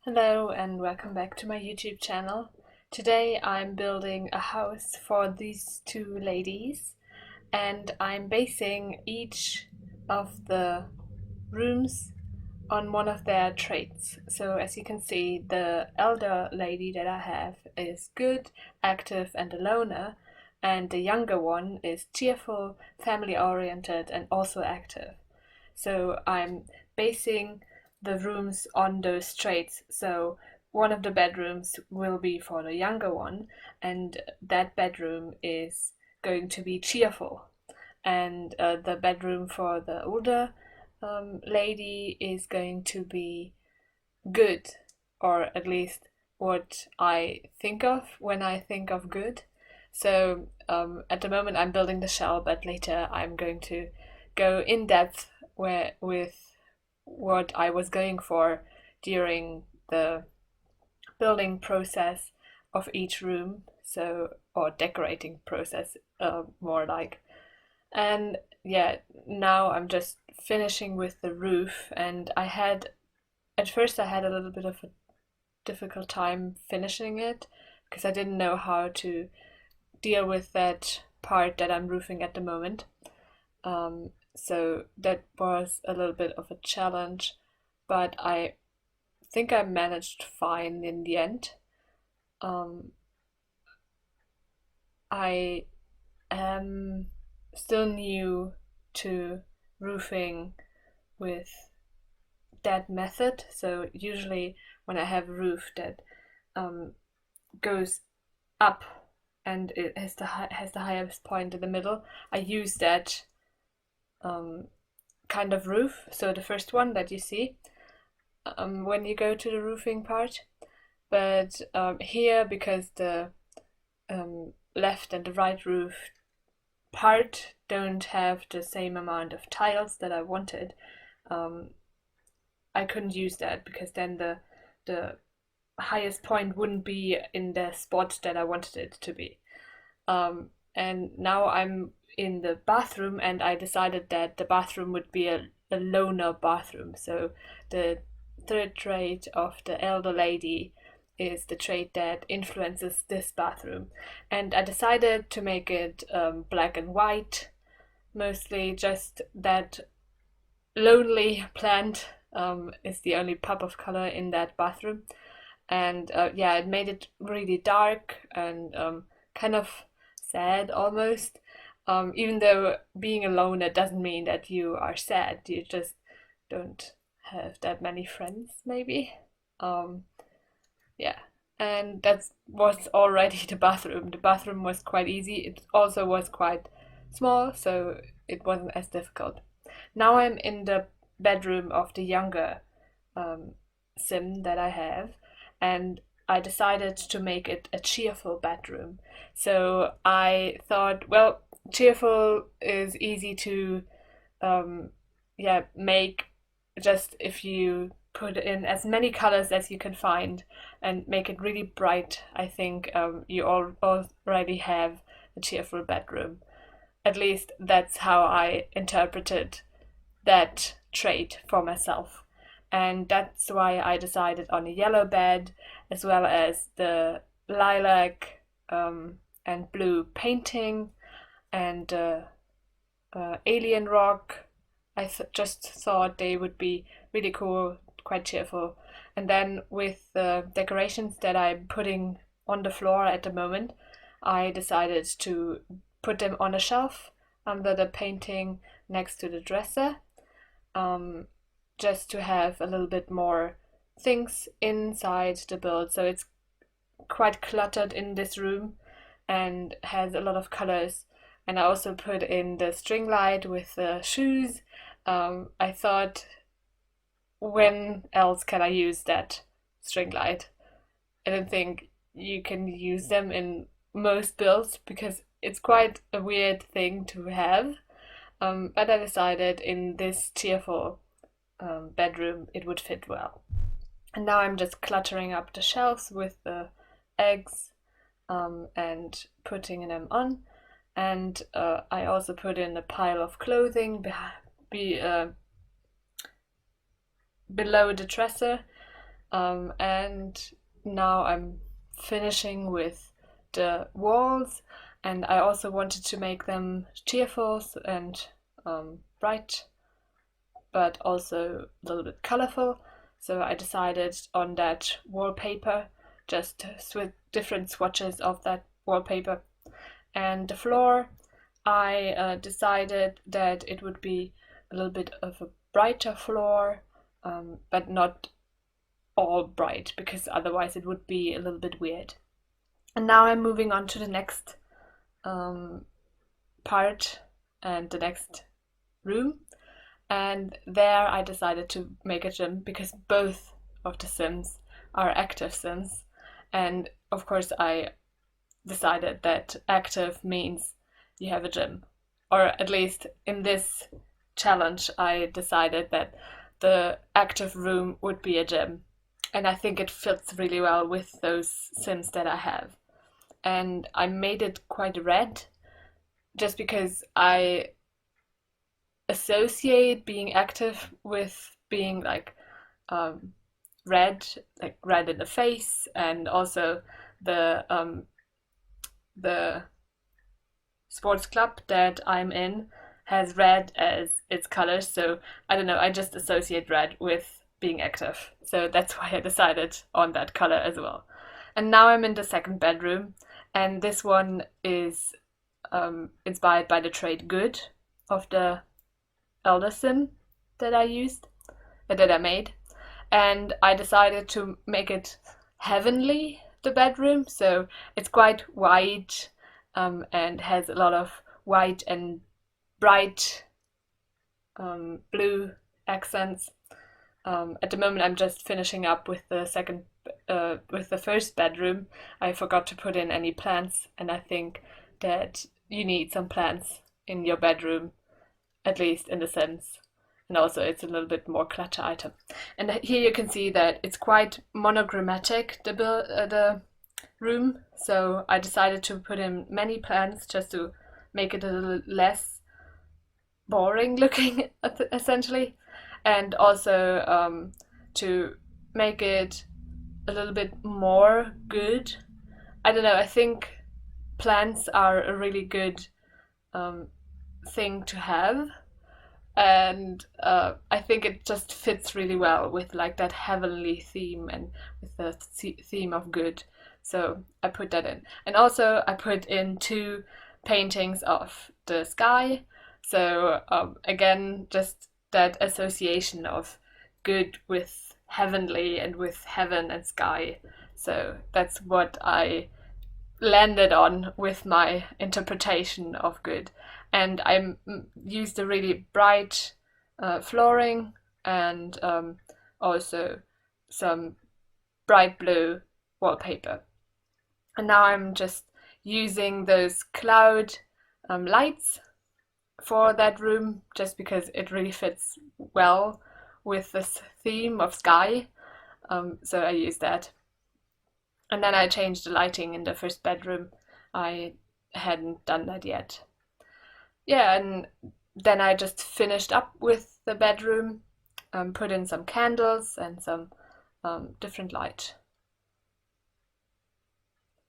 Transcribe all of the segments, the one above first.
Hello and welcome back to my YouTube channel. Today I'm building a house for these two ladies and I'm basing each of the rooms on one of their traits. So as you can see, the elder lady that I have is good, active and a loner, and the younger one is cheerful, family oriented and also active. So I'm basing the rooms on those traits. So one of the bedrooms will be for the younger one, and that bedroom is going to be cheerful. And the bedroom for the older lady is going to be good, or at least what I think of when I think of good. So at the moment I'm building the shell, but later I'm going to go in depth with what I was going for during the building process of each room, so or decorating process, more like. And yeah, now I'm just finishing with the roof, and at first I had a little bit of a difficult time finishing it because I didn't know how to deal with that part that I'm roofing at the moment. So that was a little bit of a challenge, but I think I managed fine in the end. Um, I am still new to roofing with that method, so usually when I have a roof that um, goes up and it has the highest point in the middle, I use that um, kind of roof. So the first one that you see when you go to the roofing part, but here, because the left and the right roof part don't have the same amount of tiles that I wanted, um, I couldn't use that because then the highest point wouldn't be in the spot that I wanted it to be. And now I'm in the bathroom, and I decided that the bathroom would be a loner bathroom. So the third trait of the elder lady is the trait that influences this bathroom. And I decided to make it black and white, mostly just that lonely plant is the only pop of color in that bathroom. And yeah, it made it really dark and kind of sad almost. Even though being alone, it doesn't mean that you are sad. You just don't have that many friends, maybe. Um, yeah, and that was already the bathroom. The bathroom was quite easy. It also was quite small, so it wasn't as difficult. Now I'm in the bedroom of the younger um, sim that I have, and I decided to make it a cheerful bedroom. So I thought, well, cheerful is easy to yeah, make just if you put in as many colors as you can find and make it really bright. I think you all already have a cheerful bedroom. At least that's how I interpreted that trait for myself. And that's why I decided on a yellow bed, as well as the lilac and blue painting and alien rock. Just thought they would be really cool, quite cheerful. And then with the decorations that I'm putting on the floor at the moment, I decided to put them on a shelf under the painting next to the dresser, um, just to have a little bit more things inside the build. So it's quite cluttered in this room and has a lot of colors. And I also put in the string light with the shoes. I thought, when else can I use that string light? I don't think you can use them in most builds because it's quite a weird thing to have. But I decided in this cheerful bedroom it would fit well. And now I'm just cluttering up the shelves with the eggs and putting them on. And I also put in a pile of clothing below the dresser, And now I'm finishing with the walls, and I also wanted to make them cheerful and bright, but also a little bit colorful. So I decided on that wallpaper, just with different swatches of that wallpaper. And the floor, I decided that it would be a little bit of a brighter floor, but not all bright, because otherwise it would be a little bit weird. And now I'm moving on to the next part and the next room. And there I decided to make a gym because both of the Sims are active Sims. And of course, I decided that active means you have a gym. Or at least in this challenge, I decided that the active room would be a gym. And I think it fits really well with those Sims that I have. And I made it quite red just because I associate being active with being like red, like red in the face, and also the sports club that I'm in has red as its colors. So I don't know, I just associate red with being active. So that's why I decided on that color as well. And now I'm in the second bedroom, and this one is inspired by the trait good of the elder sim that I used, that I made. And I decided to make it heavenly, the bedroom. So it's quite white and has a lot of white and bright blue accents. At the moment, I'm just finishing up with the first bedroom. I forgot to put in any plants, and I think that you need some plants in your bedroom, at least in the sense. And also it's a little bit more clutter item. And here you can see that it's quite monogrammatic, the room. So I decided to put in many plants just to make it a little less boring looking, essentially. And also to make it a little bit more good. I don't know, I think plants are a really good thing to have, and I think it just fits really well with like that heavenly theme and with the theme of good. So I put that in, and also I put in 2 paintings of the sky. So again, just that association of good with heavenly and with heaven and sky. So that's what I landed on with my interpretation of good. And I used a really bright flooring, and also some bright blue wallpaper. And now I'm just using those cloud lights for that room, just because it really fits well with this theme of sky. So I use that. And then I changed the lighting in the first bedroom. I hadn't done that yet. Yeah, and then I just finished up with the bedroom, put in some candles and some different light.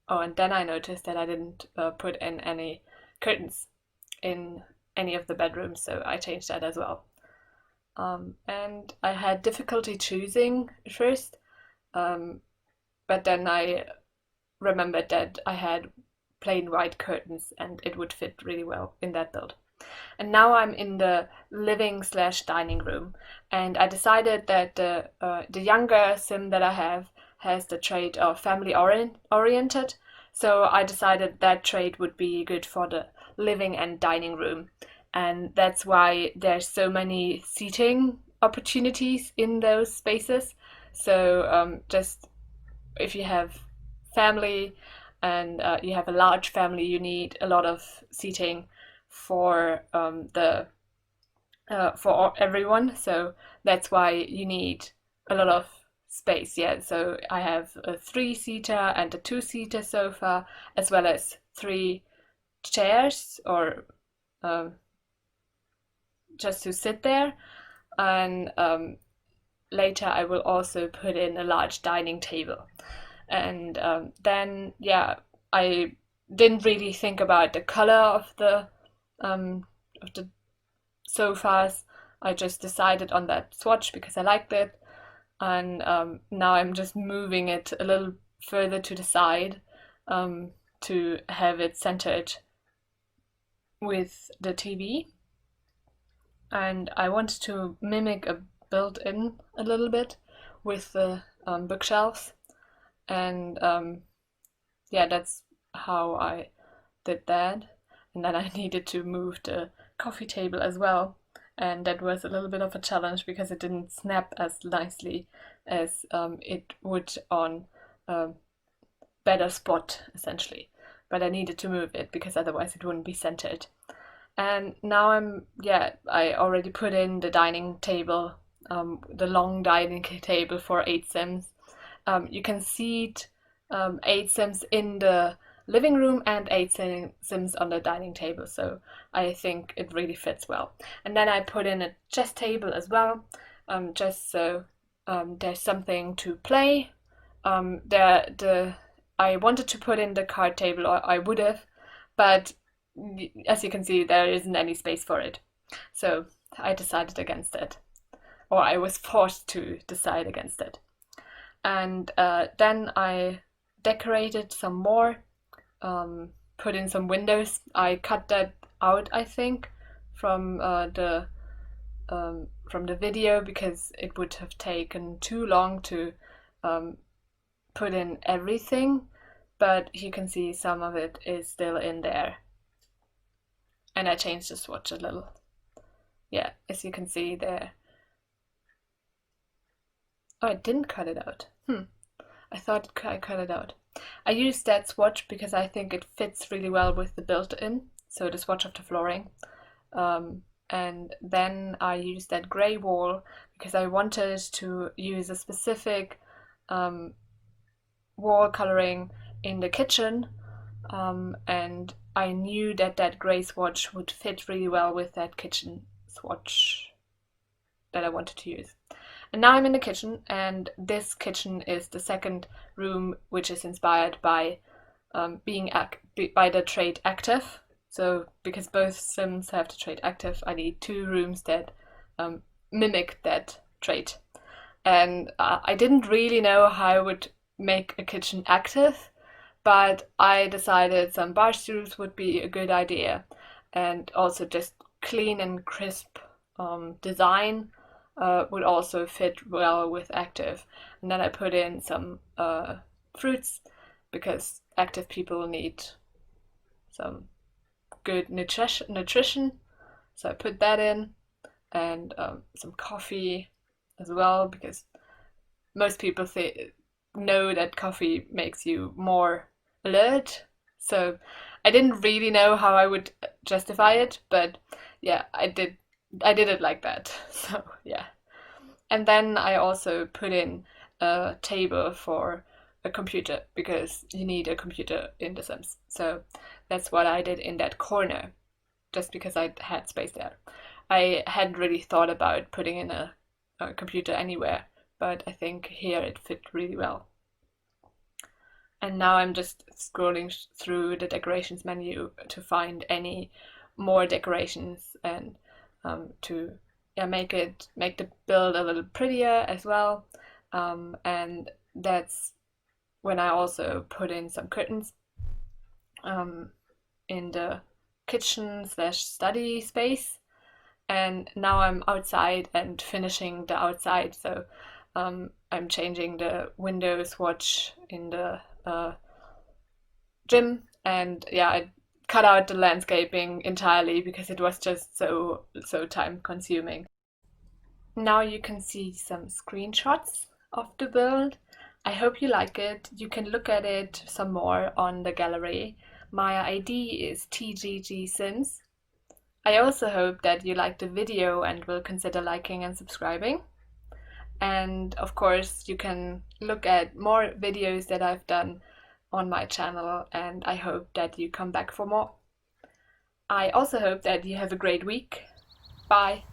Oh, and then I noticed that I didn't put in any curtains in any of the bedrooms, so I changed that as well. And I had difficulty choosing at first, but then I remembered that I had plain white curtains and it would fit really well in that build. And now I'm in the living/dining room, and I decided that the younger sim that I have has the trait of family oriented. So I decided that trait would be good for the living and dining room, and that's why there's so many seating opportunities in those spaces. So just if you have family and you have a large family, you need a lot of seating for for everyone. So that's why you need a lot of space. Yeah. So I have a 3-seater and a 2-seater sofa, as well as 3 chairs, or just to sit there, and later I will also put in a large dining table. And then, yeah, I didn't really think about the color of the sofas. I just decided on that swatch because I liked it, and now I'm just moving it a little further to the side to have it centered with the TV. And I wanted to mimic a built-in a little bit with the bookshelves, and yeah, that's how I did that. And then I needed to move the coffee table as well, and that was a little bit of a challenge because it didn't snap as nicely as it would on a better spot, essentially. But I needed to move it because otherwise it wouldn't be centered. And now I already put in the dining table, the long dining table for 8 Sims. You can seat 8 Sims in the living room and 8 Sims on the dining table, so I think it really fits well. And then I put in a chess table as well, just so there's something to play. I wanted to put in the card table, or I would have, but as you can see, there isn't any space for it. So I decided against it, or I was forced to decide against it. And then I decorated some more, put in some windows. I cut that out, I think, from the video because it would have taken too long to put in everything. But you can see some of it is still in there. And I changed the swatch a little. Yeah, as you can see there. Oh, I didn't cut it out. I thought I cut it out. I used that swatch because I think it fits really well with the built-in, so the swatch of the flooring. And then I used that grey wall because I wanted to use a specific wall coloring in the kitchen, and I knew that that grey swatch would fit really well with that kitchen swatch that I wanted to use. And now I'm in the kitchen, and this kitchen is the second room, which is inspired by by the trait active. So because both Sims have the trait active, I need 2 rooms that mimic that trait. And I didn't really know how I would make a kitchen active, but I decided some bar stools would be a good idea, and also just clean and crisp design would also fit well with active. And then I put in some fruits because active people need some good nutrition. So I put that in, and some coffee as well because most people know that coffee makes you more alert. So I didn't really know how I would justify it, but yeah, I did it like that. So yeah. And then I also put in a table for a computer because you need a computer in The Sims. So that's what I did in that corner, just because I had space there. I hadn't really thought about putting in a computer anywhere, but I think here it fit really well. And now I'm just scrolling through the decorations menu to find any more decorations and to make the build a little prettier as well. And that's when I also put in some curtains in the kitchen/study space. And now I'm outside and finishing the outside, so I'm changing the window swatch in the gym, and yeah, I cut out the landscaping entirely because it was just so time consuming. Now you can see some screenshots of the build. I hope you like it. You can look at it some more on the gallery. My ID is TGGSims. I also hope that you liked the video and will consider liking and subscribing. And of course, you can look at more videos that I've done on my channel, and I hope that you come back for more. I also hope that you have a great week. Bye!